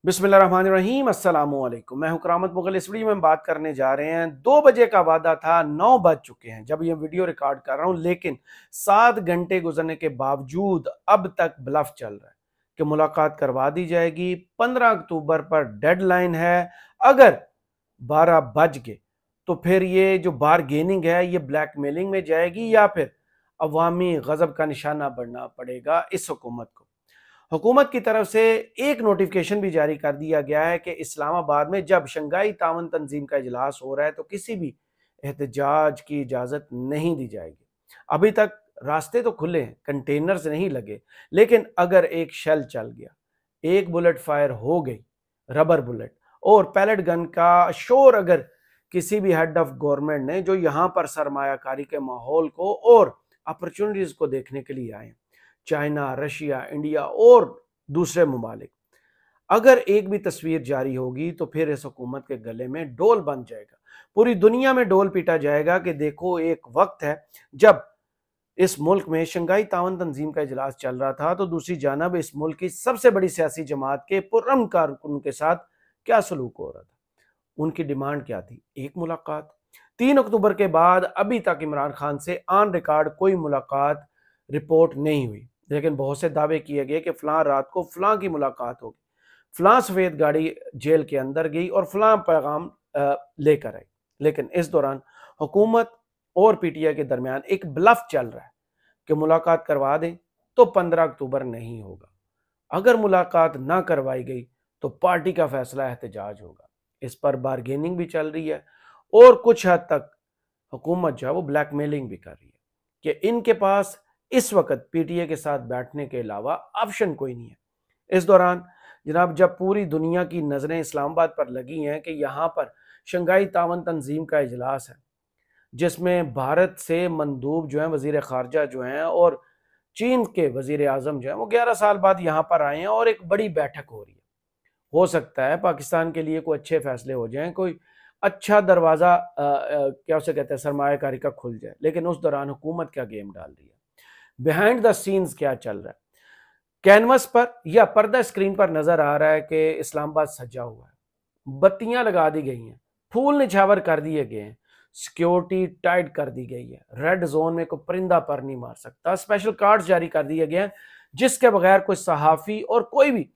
बिस्मिल्लाहिर्रहमानिर्रहीम अस्सलामुअलैकुम। मैं हूं करामत मुगल। इस वीडियो में हम बात करने जा रहे हैं 2 बजे का वादा था, 9 बज चुके हैं जब ये वीडियो रिकॉर्ड कर रहा हूं, लेकिन 7 घंटे गुजरने के बावजूद अब तक ब्लफ चल रहा है कि मुलाकात करवा दी जाएगी। 15 अक्टूबर पर डेडलाइन है। अगर 12 बज गए तो फिर ये जो बारगेनिंग है ये ब्लैकमेलिंग में जाएगी या फिर अवामी गजब का निशाना बनना पड़ेगा इस हुकूमत को। हुकूमत की तरफ से एक नोटिफिकेशन भी जारी कर दिया गया है कि इस्लामाबाद में जब शंघाई तावन तंजीम का इजलास हो रहा है तो किसी भी एहतजाज की इजाज़त नहीं दी जाएगी। अभी तक रास्ते तो खुले हैं, कंटेनर्स नहीं लगे, लेकिन अगर एक शेल चल गया, एक बुलेट फायर हो गई, रबर बुलेट और पैलेट गन का शोर अगर किसी भी हेड ऑफ गवर्नमेंट ने, जो यहाँ पर सरमायाकारी के माहौल को और अपॉर्चुनिटीज को देखने के लिए आए, चाइना, रशिया, इंडिया और दूसरे ममालिक, अगर एक भी तस्वीर जारी होगी तो फिर इस हुकूमत के गले में डोल बन जाएगा। पूरी दुनिया में डोल पीटा जाएगा कि देखो एक वक्त है जब इस मुल्क में शंघाई तावन तंजीम का इजलास चल रहा था तो दूसरी जानब इस मुल्क की सबसे बड़ी सियासी जमात के पुरअमन कारकुन के साथ क्या सलूक हो रहा था। उनकी डिमांड क्या थी? एक मुलाकात। 3 अक्टूबर के बाद अभी तक इमरान खान से ऑन रिकॉर्ड कोई मुलाकात रिपोर्ट नहीं हुई, लेकिन बहुत से दावे किए गए कि फलां रात को फलां की मुलाकात होगी, फलां सफेद गाड़ी जेल के अंदर गई और फलां पैगाम लेकर आई। लेकिन इस दौरान हुकूमत और पीटीआई के दरमियान एक ब्लफ चल रहा है कि मुलाकात करवा दें तो 15 अक्टूबर नहीं होगा, अगर मुलाकात ना करवाई गई तो पार्टी का फैसला एहतजाज होगा। इस पर बारगेनिंग भी चल रही है और कुछ हद तक हुकूमत जो है वो ब्लैकमेलिंग भी कर रही है कि इनके पास इस वक्त पीटीए के साथ बैठने के अलावा ऑप्शन कोई नहीं है। इस दौरान जनाब जब पूरी दुनिया की नजरें इस्लामाबाद पर लगी हैं कि यहाँ पर शंघाई तावन तंजीम का इजलास है, जिसमें भारत से मंदूब जो हैं, वजीर खारजा जो हैं और चीन के वजीर आजम जो हैं वो 11 साल बाद यहाँ पर आए हैं और एक बड़ी बैठक हो रही है। हो सकता है पाकिस्तान के लिए कोई अच्छे फैसले हो जाएं, कोई अच्छा दरवाज़ा क्या उसे कहते हैं सरमायाकारी का खुल जाए, लेकिन उस दौरान हुकूमत क्या गेम डाल रही है, बिहाइंड द सीन्स क्या चल रहा है। कैनवस पर या पर्दा स्क्रीन पर नजर आ रहा है कि इस्लामाबाद सजा हुआ है, बत्तियां लगा दी गई हैं, फूल निछावर कर दिए गए हैं, सिक्योरिटी टाइट कर दी गई है, रेड जोन में कोई परिंदा पर नहीं मार सकता, स्पेशल कार्ड जारी कर दिए गए हैं जिसके बगैर कोई सहाफी और कोई भी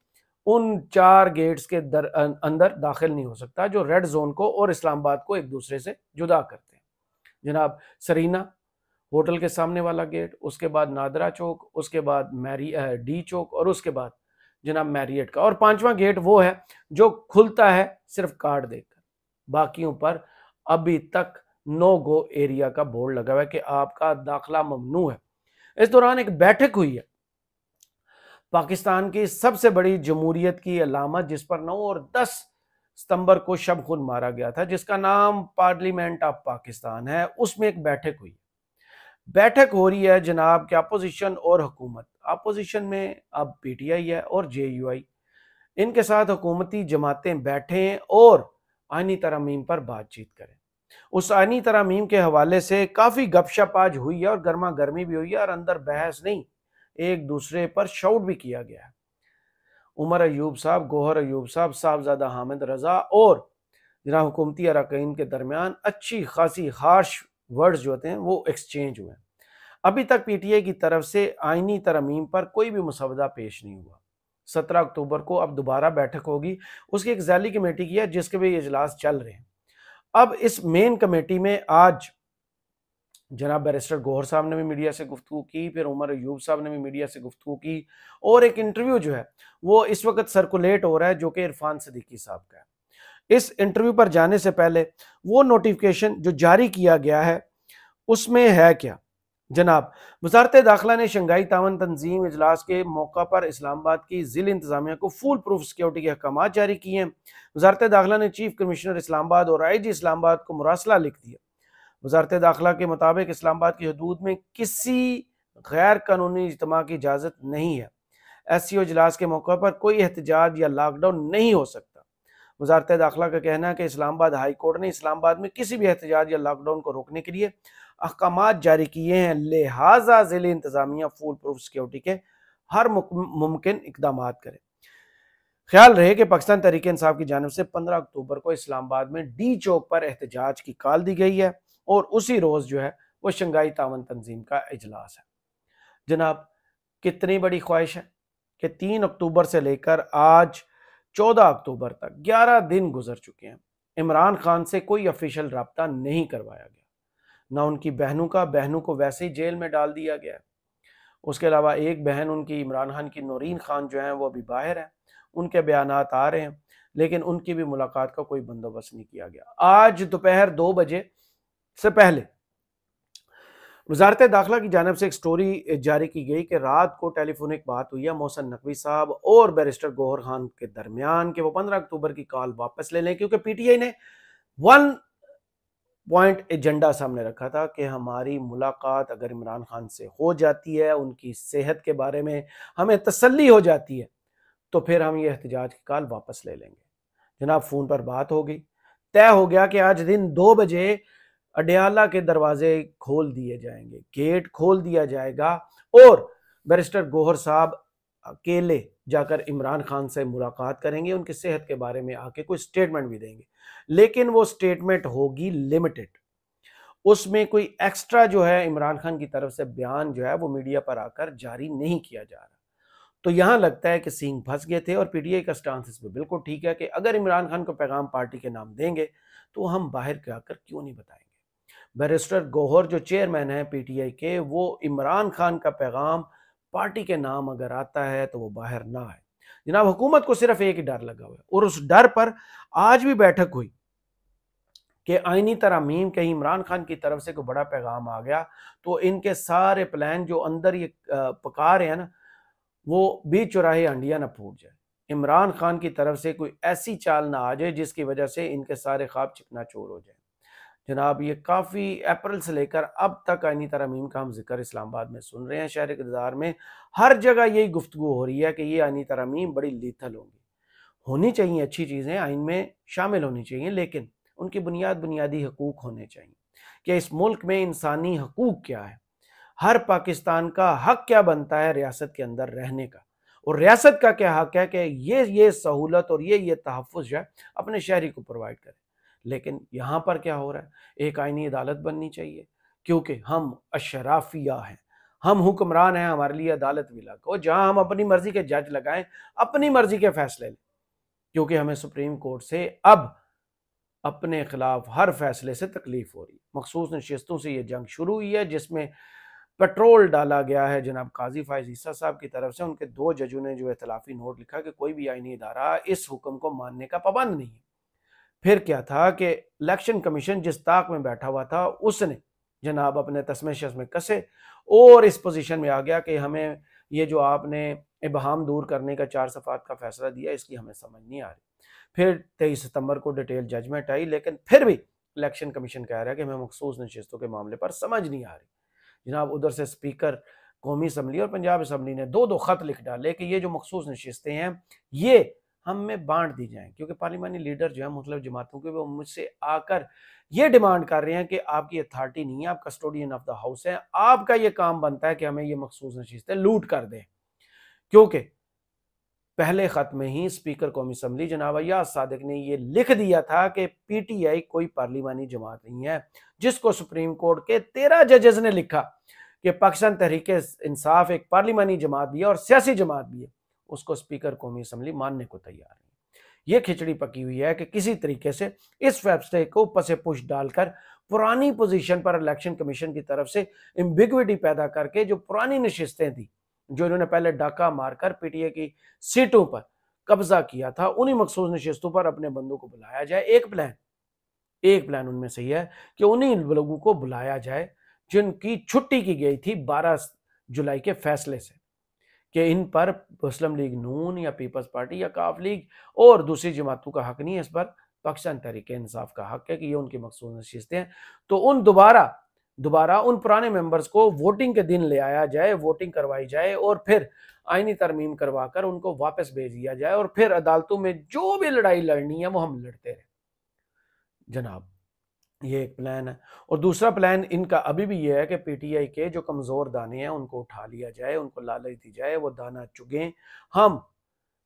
उन 4 गेट्स के अंदर दाखिल नहीं हो सकता जो रेड जोन को और इस्लामाबाद को एक दूसरे से जुदा करते हैं। जनाब सरीना होटल के सामने वाला गेट, उसके बाद नादरा चौक, उसके बाद डी चौक और उसके बाद जनाब मैरियट का, और 5वां गेट वो है जो खुलता है सिर्फ कार्ड देकर। बाकियों पर अभी तक नो गो एरिया का बोर्ड लगा हुआ है कि आपका दाखिला ममनू है। इस दौरान एक बैठक हुई है पाकिस्तान की सबसे बड़ी जमहूरियत की अलामत, जिस पर 9 और 10 सितंबर को शब खुद मारा गया था, जिसका नाम पार्लियामेंट ऑफ पाकिस्तान है। उसमें एक बैठक हुई, बैठक हो रही है जनाब कि अपोजिशन और हुकूमत, अपोजिशन में अब पीटीआई है और जेयूआई, इनके साथ हुकूमती जमातें बैठें और आईनी तरमीम पर बातचीत करें। उस आईनी तरमीम के हवाले से काफ़ी गपशप आज हुई है और गर्मा गर्मी भी हुई है और अंदर बहस नहीं, एक दूसरे पर शाउट भी किया गया है। उमर अयूब साहब, गोहर अयूब साहब, साहबजादा हामिद रजा और जनाब हुकूमती अरकान के दरमियान अच्छी खासी हार्श वर्ड्स जो होते हैं वो एक्सचेंज हुए हैं। अभी तक पीटीआई की तरफ से आईनी तरमीम पर कोई भी मुसवदा पेश नहीं हुआ। 17 अक्टूबर को अब दोबारा बैठक होगी, उसकी एक जैली कमेटी की है जिसके भी इजलास चल रहे हैं। अब इस मेन कमेटी में आज जनाब बैरिस्टर गौहर साहब ने भी मीडिया से गुफ्तगू की, फिर उमर अयूब साहब ने भी मीडिया से गुफ्तगू की, और एक इंटरव्यू जो है वो इस वक्त सर्कुलेट हो रहा है जो कि इरफान सदीकी साहब का है। इस इंटरव्यू पर जाने से पहले वो नोटिफिकेशन जो जारी किया गया है उसमें है क्या जनाब, वजारत दाखिला ने शंघाई तावन तंजीम इजलास के मौका पर इस्लामाबाद की जिला इंतजामिया को फुल प्रूफ सिक्योरिटी के अहकाम जारी किए हैं। वजारत दाखिला ने चीफ कमिश्नर इस्लामाबाद और आईजी इस्लामाबाद को मुरासला लिख दिया। वजारत दाखिला के मुताबिक इस्लामाबाद की हदूद में किसी गैर कानूनी इज्तिमा की इजाज़त नहीं है। एससीओ इजलास के मौके पर कोई एहतजाज या लॉकडाउन नहीं हो सकता। वजारत दाखिला का कहना है कि इस्लामाबाद हाई कोर्ट ने इस्लामाबाद में किसी भी एहतजाज या लॉकडाउन को रोकने के लिए अहकामात जारी किए हैं, लिहाजा जिले इंतजामिया फुल प्रूफ सिक्योरिटी के हर मुमकिन इकदाम करें। ख्याल रहे कि पाकिस्तान तहरीक इंसाफ की जानिब से 15 अक्टूबर को इस्लामाबाद में डी चौक पर एहतजाज की कॉल दी गई है और उसी रोज जो है वो शंघाई तावन तंजीम का इजलास है। जनाब, कितनी बड़ी ख्वाहिश है कि 3 अक्टूबर से लेकर आज 14 अक्टूबर तक 11 दिन गुजर चुके हैं। इमरान खान से कोई ऑफिशियल रब्ता नहीं करवाया गया, ना उनकी बहनों को वैसे ही जेल में डाल दिया गया। उसके अलावा एक बहन उनकी इमरान खान की नौरीन खान जो है वो अभी बाहर है, उनके बयानात आ रहे हैं, लेकिन उनकी भी मुलाकात का कोई बंदोबस्त नहीं किया गया। आज दोपहर 2 बजे से पहले वजारत दाखिला की जानिब से एक स्टोरी जारी की गई कि रात को टेलीफोनिक बात हुई है मोहसिन नकवी साहब और बैरिस्टर गौहर खान के दरमियान कि वो 15 अक्टूबर की कॉल वापस ले लें, क्योंकि पीटीआई ने 1 पॉइंट एजेंडा सामने रखा था कि हमारी मुलाकात अगर इमरान खान से हो जाती है, उनकी सेहत के बारे में हमें तसल्ली हो जाती है, तो फिर हम ये एहतजाज की कॉल वापस ले लेंगे। जनाब, फोन पर बात हो गई, तय हो गया कि आज दिन 2 बजे अडयाला के दरवाजे खोल दिए जाएंगे, गेट खोल दिया जाएगा और बैरिस्टर गौहर साहब अकेले जाकर इमरान खान से मुलाकात करेंगे, उनकी सेहत के बारे में आके कोई स्टेटमेंट भी देंगे, लेकिन वो स्टेटमेंट होगी लिमिटेड। उसमें कोई एक्स्ट्रा जो है इमरान खान की तरफ से बयान जो है वो मीडिया पर आकर जारी नहीं किया जा रहा। तो यहां लगता है कि सींग फंस गए थे और पीटीआई का स्टांस इस पर बिल्कुल ठीक है कि अगर इमरान खान को पैगाम पार्टी के नाम देंगे तो हम बाहर जाकर क्यों नहीं बताएंगे। बैरिस्टर गौहर जो चेयरमैन है पीटीआई के, वो इमरान खान का पैगाम पार्टी के नाम अगर आता है तो वो बाहर ना आए। जनाब, हुकूमत को सिर्फ एक ही डर लगा हुआ है और उस डर पर आज भी बैठक हुई कि आईनी तरमीम कहीं इमरान खान की तरफ से कोई बड़ा पैगाम आ गया तो इनके सारे प्लान जो अंदर ये पका रहे हैं ना, वो बीच चौराहे अंडिया ना फूट जाए। इमरान खान की तरफ से कोई ऐसी चाल ना आ जाए जिसकी वजह से इनके सारे ख्वाब चिकनाचूर हो जाए। जनाब, ये काफ़ी अप्रैल से लेकर अब तक आईनी तरमीम का हम जिक्र इस्लामाबाद में सुन रहे हैं, शहर इक़्तिदार में हर जगह यही गुफ्तगू हो रही है कि ये आईनी तरमीम बड़ी लीथल होनी चाहिए, अच्छी चीज़ें आइन में शामिल होनी चाहिए, लेकिन उनकी बुनियादी हकूक़ होने चाहिए कि इस मुल्क में इंसानी हकूक़ क्या है, हर पाकिस्तान का हक क्या बनता है रियासत के अंदर रहने का, और रियासत का क्या हक है कि ये सहूलत और ये तहफ़्फ़ुज़ जो है अपने शहरी को प्रोवाइड करे। लेकिन यहाँ पर क्या हो रहा है, एक आईनी अदालत बननी चाहिए क्योंकि हम अशराफिया हैं, हम हुक्मरान हैं, हमारे लिए अदालत भी अलग हो जहाँ हम अपनी मर्जी के जज लगाएं, अपनी मर्जी के फैसले लें, क्योंकि हमें सुप्रीम कोर्ट से अब अपने खिलाफ हर फैसले से तकलीफ हो रही है। मखसूस नशिस्तों से ये जंग शुरू हुई है जिसमें पेट्रोल डाला गया है जनाब काजी फायज ईसा साहब की तरफ से। उनके 2 जजों ने जो इख्तिलाफी नोट लिखा कि कोई भी आईनी इदारा इस हुक्म को मानने का पाबंद नहीं है। फिर क्या था कि इलेक्शन कमीशन जिस ताक में बैठा हुआ था उसने जनाब अपने तस्मे शस्मे कसे और इस पोजीशन में आ गया कि हमें ये जो आपने इबहम दूर करने का 4 सफ़ात का फैसला दिया इसकी हमें समझ नहीं आ रही। फिर 23 सितंबर को डिटेल जजमेंट आई, लेकिन फिर भी इलेक्शन कमीशन कह रहा है कि हमें मखसूस नशिस्तों के मामले पर समझ नहीं आ रही। जनाब, उधर से स्पीकर कौमी असम्बली और पंजाब असम्बली ने 2-2 खत लिख डाले कि ये जो मखसूस नशिस्तें हैं ये हमें बांट दी जाएं, क्योंकि पार्लिमानी लीडर जो है मुख्तलिफ जमातों के वो मुझसे आकर ये डिमांड कर रहे हैं कि आपकी अथॉरिटी नहीं है, आप कस्टोडियन ऑफ द हाउस हैं, आपका ये काम बनता है कि हमें ये मखसूस नशिस्तें लूट कर दें। क्योंकि पहले खत में ही स्पीकर कौमी असम्बली जनाब अय्याज सादिक ने यह लिख दिया था कि पीटीआई कोई पार्लिमानी जमात नहीं है, जिसको सुप्रीम कोर्ट के 13 जजेस ने लिखा कि पाकिस्तान तहरीक इंसाफ एक पार्लिमानी जमात भी है और सियासी जमात भी है, उसको स्पीकर कौमी असम्बली मानने को तैयार नहीं। ये खिचड़ी पकी हुई है कि किसी तरीके से इस फैसले को पसे पुश डालकर पुरानी पोजीशन पर इलेक्शन कमीशन की तरफ से एम्बिग्विटी पैदा करके जो पुरानी नशिस्तें थी जो इन्होंने पहले डाका मारकर पीटीए की सीटों पर कब्जा किया था, उन्हीं मखसूस नशिस्तों पर अपने बंदों को बुलाया जाए। एक प्लान उनमें से है कि उन्हीं लोगों को बुलाया जाए जिनकी छुट्टी की गई थी 12 जुलाई के फैसले से कि इन पर मुस्लिम लीग नून या पीपल्स पार्टी या काफ लीग और दूसरी जमातों का हक नहीं है, इस पर पाकिस्तान तहरीक इंसाफ का हक है कि ये उनकी मखसूस नशिस्तें हैं। तो उन दोबारा उन पुराने मेंबर्स को वोटिंग के दिन ले आया जाए, वोटिंग करवाई जाए और फिर आईनी तरमीम करवाकर उनको वापस भेज दिया जाए और फिर अदालतों में जो भी लड़ाई लड़नी है वो हम लड़ते रहे। जनाब, ये एक प्लान है। और दूसरा प्लान इनका अभी भी ये है कि पीटीआई के जो कमजोर दाने हैं उनको उठा लिया जाए, उनको लालच दी जाए, वो दाना चुगें, हम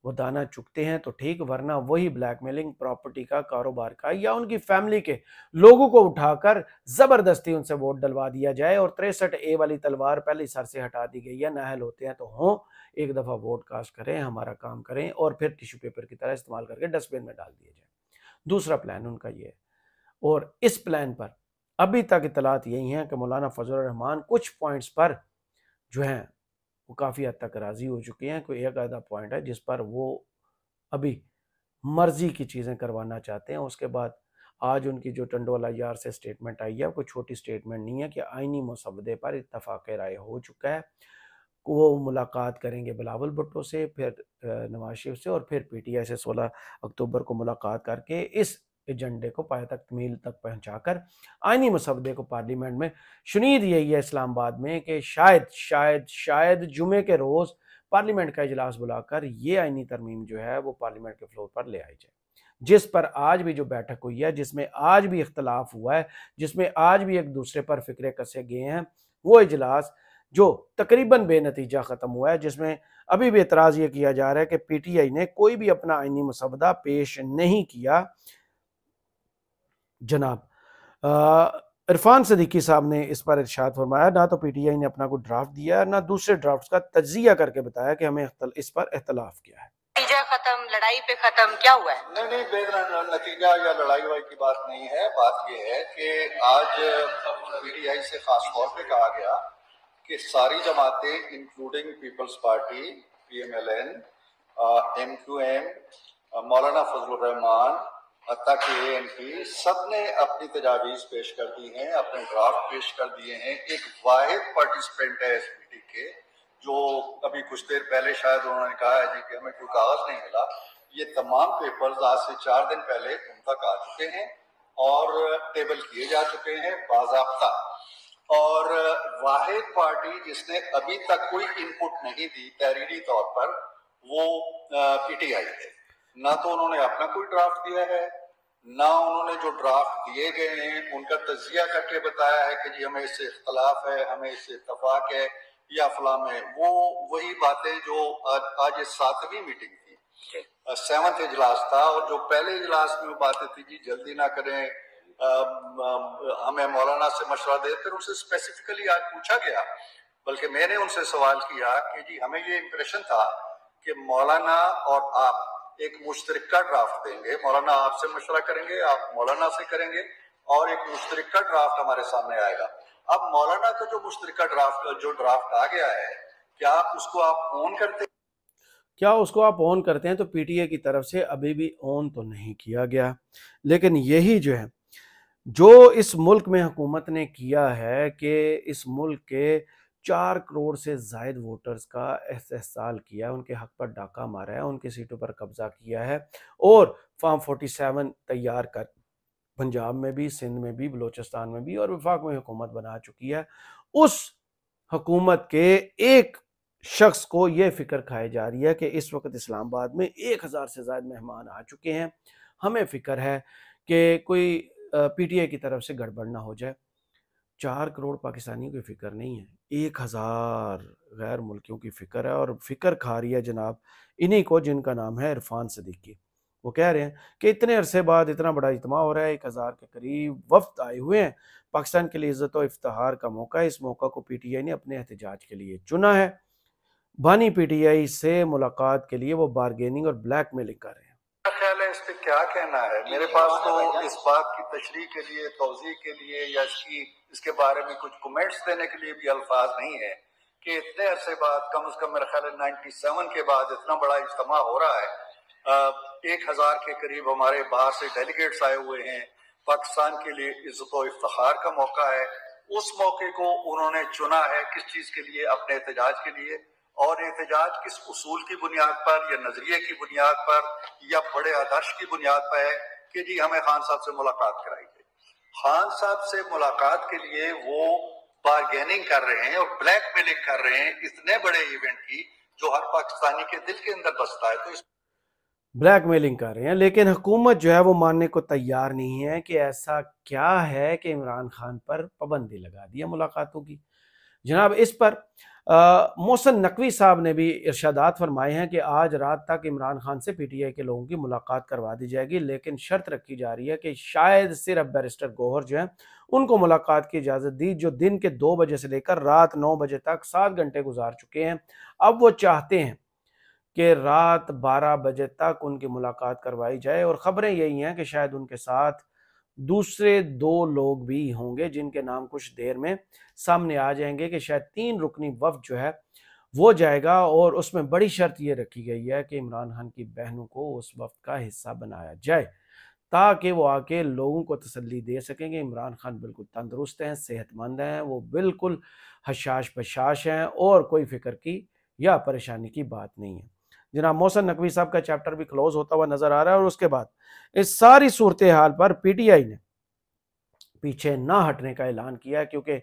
वो दाना चुकते हैं तो ठीक, वरना वही ब्लैकमेलिंग, प्रॉपर्टी का, कारोबार का, या उनकी फैमिली के लोगों को उठाकर जबरदस्ती उनसे वोट डलवा दिया जाए और 63A वाली तलवार पहले सर से हटा दी गई है। नाहल होते हैं तो हों, एक दफा वोट कास्ट करें, हमारा काम करें और फिर टिश्यू पेपर की तरह इस्तेमाल करके डस्टबिन में डाल दिया जाए। दूसरा प्लान उनका ये है, और इस प्लान पर अभी तक इतलात यही है कि मौलाना फजल रहमान कुछ पॉइंट्स पर जो हैं वो काफ़ी हद तक राज़ी हो चुके हैं। कोई एक आधा पॉइंट है जिस पर वो अभी मर्जी की चीज़ें करवाना चाहते हैं। उसके बाद आज उनकी जो टंडोला यार से स्टेटमेंट आई है, कोई छोटी स्टेटमेंट नहीं है कि आइनी मसवदे पर इत्तफाक राय हो चुका है। वो मुलाकात करेंगे बिलावल भुट्टो से, फिर नवाज शरीफ से, और फिर PTI से 16 अक्टूबर को मुलाकात करके इस एजेंडे को पाया तकमील तक पहुंचाकर आइनी मसवदे को पार्लियामेंट में, शुनीद यही है इस्लामाबाद में कि शायद शायद शायद जुमे के रोज़ पार्लियामेंट का इजलास बुलाकर ये आइनी तरमीम जो है वो पार्लियामेंट के फ्लोर पर ले आई जाए, जिस पर आज भी जो बैठक हुई है, जिसमें आज भी इख्तलाफ हुआ है, जिसमें आज भी एक दूसरे पर फिक्रे कसे गए हैं, वो इजलास जो तकरीबन बेनतीजा ख़त्म हुआ है, जिसमें अभी भी एतराज़ ये किया जा रहा है कि PTI ने कोई भी अपना आइनी मसवदा पेश नहीं किया। जनाब इरफान सदीकी साहब ने इस पर इरशाद फरमाया, ना तो PTI ने अपना कोई ड्राफ्ट दिया, ना दूसरे ड्राफ्ट का तज्जिया करके बताया कि हमें इस पर इख्तलाफ किया है। नतीजा खत्म, लड़ाई पे खत्म, क्या हुआ है? नहीं, नतीजा या लड़ाई वाई की बात नहीं है। बात यह है कि आज PTI से खास तौर पे कहा गया कि सारी जमातें including People's Party, PMLN, MQM, मौलाना फजल रहमान, हत्ता के ANP, सब ने अपनी तजावीज़ पेश कर दी हैं, अपने ड्राफ्ट पेश कर दिए हैं। एक वाहिद पार्टिसिपेंट है इस मीटिंग के, जो अभी कुछ देर पहले शायद उन्होंने कहा है कि हमें कोई कागज नहीं मिला। ये तमाम पेपर्स आज से 4 दिन पहले उन तक आ चुके हैं और टेबल किए जा चुके हैं बाज़ाब्ता। और वाहिद पार्टी जिसने अभी तक कोई इनपुट नहीं दी तहरीरी तौर पर, वो PTI है। ना तो उन्होंने अपना कोई ड्राफ्ट दिया है, ना उन्होंने जो ड्राफ्ट दिए गए हैं उनका तज्जिया करके बताया है कि जी हमें इससे इख्तलाफ है, हमें इससे इत्तफाक है या फला में। वो वही बातें जो आज ये 7वीं मीटिंग थी, 7th इजलास था, और जो पहले इजलास में बातें थी जी जल्दी ना करें, हमें मौलाना से मशवरा दे, फिर उनसे स्पेसिफिकली आज पूछा गया, बल्कि मैंने उनसे सवाल किया कि जी हमें ये इम्प्रेशन था कि मौलाना और आप एक मुश्तरका ड्राफ्ट देंगे, मौलाना आपसे मशवरा करेंगे, आप मौलाना से करेंगे, और एक मुश्तरका ड्राफ्ट हमारे सामने आएगा। अब मौलाना का जो मुश्तरका ड्राफ्ट आ गया है, क्या उसको आप ऑन करते क्या उसको आप ऑन करते हैं? तो PTI की तरफ से अभी भी ऑन तो नहीं किया गया। लेकिन यही जो है, जो इस मुल्क में हुकूमत ने किया है कि इस मुल्क के 4 करोड़ से ज़ायद वोटर्स का इस्तेहसाल किया है, उनके हक पर डाका मारा है, उनकी सीटों पर कब्जा किया है, और फॉर्म 47 तैयार कर पंजाब में भी, सिंध में भी, बलोचिस्तान में भी, और वफाक में हुकूमत बना चुकी है। उस हुकूमत के एक शख्स को यह फिक्र खाई जा रही है कि इस वक्त इस्लामाबाद में 1000 से ज़्यादा मेहमान आ चुके हैं, हमें फिक्र है कि कोई PTI की तरफ से गड़बड़ ना हो जाए। 4 करोड़ पाकिस्तानियों की फिक्र नहीं है, 1000 गैर मुल्कियों की फिक्र है, और फिक्र खा रही है जनाब इन्हीं को जिनका नाम है इरफान सदीकी। वो कह रहे हैं कि इतने अरसे बाद इतना बड़ा इज्तिमा हो रहा है, 1000 के करीब वफ्द आए हुए हैं, पाकिस्तान के लिए इज्जत और इफ्तिखार का मौका है, इस मौका को PTI ने अपने एहतजाज के लिए चुना है। बानी PTI से मुलाकात के लिए वो बारगेनिंग और ब्लैकमेलिंग कर रहे हैं। ख्याल है इस पे क्या कहना है? मेरे पास तो इस बात की तशरीह के लिए, तौज़ीह के लिए, या इसके बारे में कुछ कमेंट्स देने के लिए भी अल्फाज नहीं है कि इतने अरसे बाद, कम से कम मेरा ख्याल है 97 के बाद इतना बड़ा इज्तिमा हो रहा है। 1000 के करीब हमारे बाहर से डेलीगेट्स आए हुए हैं। पाकिस्तान के लिए इज्जत और इफ्तिखार का मौका है। उस मौके को उन्होंने चुना है किस चीज के लिए? अपने एहतजाज के लिए। और एहतजाज किस उसूल की बुनियाद पर, या नजरिए की बुनियाद पर, या बड़े आदर्श की बुनियाद पर है कि जी हमें खान साहब से मुलाकात कराई गई? खान साहब से मुलाकात के लिए वो बारगेनिंग कर रहे हैं और ब्लैकमेलिंग कर रहे हैं इतने बड़े इवेंट की, जो हर पाकिस्तानी के दिल के अंदर बसता है। तो इस ब्लैकमेलिंग कर रहे हैं, लेकिन हुकूमत जो है वो मानने को तैयार नहीं है कि ऐसा क्या है कि इमरान खान पर पाबंदी लगा दी है मुलाकातों की। जनाब इस पर मोहसिन नकवी साहब ने भी इरशादात फरमाए हैं कि आज रात तक इमरान खान से पीटीआई के लोगों की मुलाकात करवा दी जाएगी, लेकिन शर्त रखी जा रही है कि शायद सिर्फ बैरिस्टर गौहर जो है उनको मुलाकात की इजाज़त दी, जो दिन के 2 बजे से लेकर रात 9 बजे तक 7 घंटे गुजार चुके हैं। अब वो चाहते हैं कि रात 12 बजे तक उनकी मुलाकात करवाई जाए, और ख़बरें यही हैं कि शायद उनके साथ दूसरे 2 लोग भी होंगे जिनके नाम कुछ देर में सामने आ जाएंगे कि शायद 3 रुकनी वफ़द जो है वो जाएगा, और उसमें बड़ी शर्त ये रखी गई है कि इमरान खान की बहनों को उस वफ़द का हिस्सा बनाया जाए, ताकि वो आके लोगों को तसल्ली दे सकेंगे इमरान खान बिल्कुल तंदुरुस्त हैं, सेहतमंद हैं, वो बिल्कुल हशाश बशाश हैं और कोई फ़िक्र की या परेशानी की बात नहीं है। जनाब मोहसिन नकवी साहब का चैप्टर भी क्लोज होता हुआ नजर आ रहा है, और उसके बाद इस सारी सूरत हाल पर पीटीआई ने पीछे ना हटने का ऐलान किया है, क्योंकि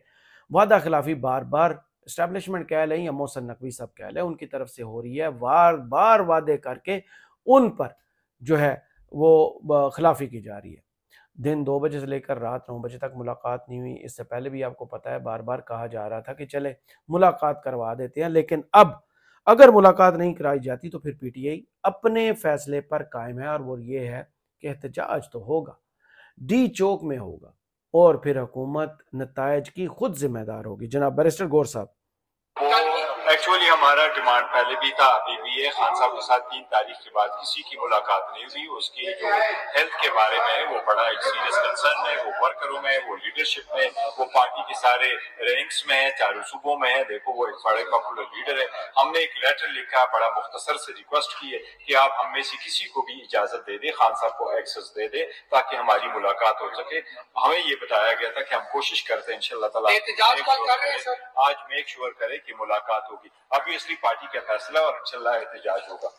वादा खिलाफी बार बार इस्टेब्लिशमेंट कह लें या मोहसिन नकवी साहब कह लें उनकी तरफ से हो रही है, बार बार वादे करके उन पर जो है वो खिलाफी की जा रही है। दिन 2 बजे से लेकर रात 9 बजे तक मुलाकात नहीं हुई। इससे पहले भी आपको पता है बार बार कहा जा रहा था कि चले मुलाकात करवा देते हैं, लेकिन अब अगर मुलाकात नहीं कराई जाती तो फिर पीटीआई अपने फैसले पर कायम है, और वो ये है कि एहतजाज तो होगा, डी चौक में होगा, और फिर हुकूमत नतायज की खुद जिम्मेदार होगी। जनाब बैरिस्टर गौर साहब, एक्चुअली हमारा डिमांड पहले भी था, अभी भी है। खान साहब के साथ 3 तारीख के बाद किसी की मुलाकात नहीं हुई। उसकी जो हेल्थ के बारे में है वो बड़ा एक सीरियस कंसर्न है, वो वर्करों में, वो लीडरशिप में, वो पार्टी के सारे रैंक्स में है, चारों सूबों में है। देखो वो एक बड़े पॉपुलर लीडर है। हमने एक लेटर लिखा, बड़ा मुख्तसर से रिक्वेस्ट की है कि आप हम में से किसी को भी इजाजत दे दे, खान साहब को एक्सेस दे दे, ताकि हमारी मुलाकात हो सके। हमें ये बताया गया था कि हम कोशिश करते हैं इंशाल्लाह ताला आज मेक श्योर करें कि मुलाकात होगी। ऑब्वियसली पार्टी का फैसला और इंशाल्लाह एहतजाज होगा।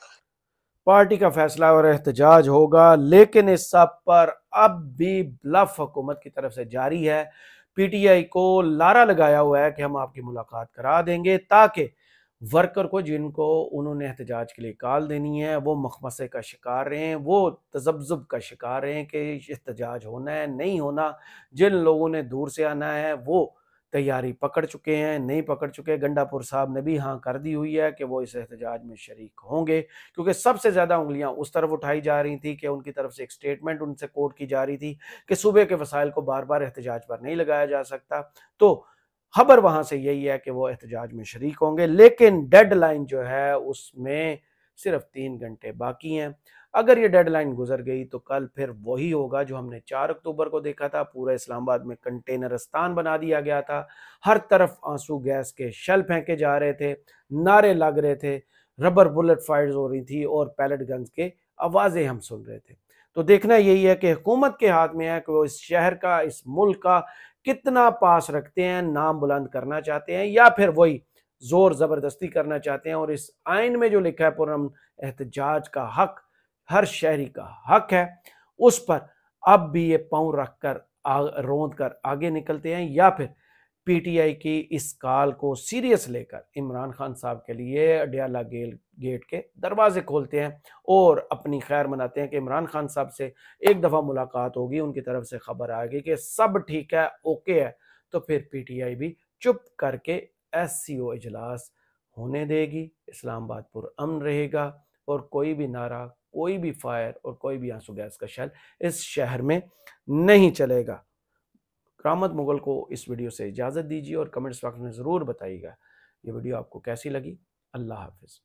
पार्टी का फैसला और एहतजाज होगा, लेकिन इस सब पर अब भी ब्लफ हुकूमत की तरफ से जारी है। पीटीआई को लारा लगाया हुआ है कि हम आपकी मुलाकात करा देंगे, ताकि वर्कर को जिनको उन्होंने एहतजाज के लिए कॉल देनी है वो मखमसे का शिकार रहे, वो तजब्जुब का शिकार रहे कि एहतजाज होना है नहीं होना। जिन लोगों ने दूर से आना है वो तैयारी पकड़ चुके हैं, नहीं पकड़ चुके। गंडापुर साहब ने भी हाँ कर दी हुई है कि वो इस एहतजाज में शरीक होंगे, क्योंकि सबसे ज़्यादा उंगलियां उस तरफ उठाई जा रही थी कि उनकी तरफ से एक स्टेटमेंट उनसे कोट की जा रही थी कि सूबे के वसाइल को बार बार एहतजाज पर नहीं लगाया जा सकता। तो खबर वहां से यही है कि वो एहतजाज में शरीक होंगे, लेकिन डेडलाइन जो है उसमें सिर्फ 3 घंटे बाकी हैं। अगर ये डेडलाइन गुजर गई तो कल फिर वही होगा जो हमने 4 अक्टूबर को देखा था। पूरा इस्लामाबाद में कंटेनरिस्तान बना दिया गया था, हर तरफ आंसू गैस के शेल फेंके जा रहे थे, नारे लग रहे थे, रबर बुलेट फायर्स हो रही थी और पैलेट गन्स के आवाजें हम सुन रहे थे। तो देखना यही है कि हुकूमत के हाथ में है कि वो इस शहर का, इस मुल्क का कितना पास रखते हैं, नाम बुलंद करना चाहते हैं, या फिर वही जोर जबरदस्ती करना चाहते हैं। और इस आइन में जो लिखा है पुरअमन एहतजाज का हक हर शहरी का हक है, उस पर अब भी ये पांव रखकर रोंद कर आगे निकलते हैं, या फिर पीटीआई की इस कॉल को सीरियस लेकर इमरान खान साहब के लिए अडियाला गेट के दरवाजे खोलते हैं और अपनी खैर मनाते हैं कि इमरान खान साहब से एक दफ़ा मुलाकात होगी, उनकी तरफ से खबर आएगी कि सब ठीक है, ओके है, तो फिर पीटीआई भी चुप करके एससीओ इजलास होने देगी, इस्लामाबाद पुरअमन रहेगा, और कोई भी नारा, कोई भी फायर और कोई भी आंसू गैस का शेल इस शहर में नहीं चलेगा। करामत मुगल को इस वीडियो से इजाज़त दीजिए और कमेंट्स बॉक्स में ज़रूर बताइएगा ये वीडियो आपको कैसी लगी। अल्लाह हाफिज़।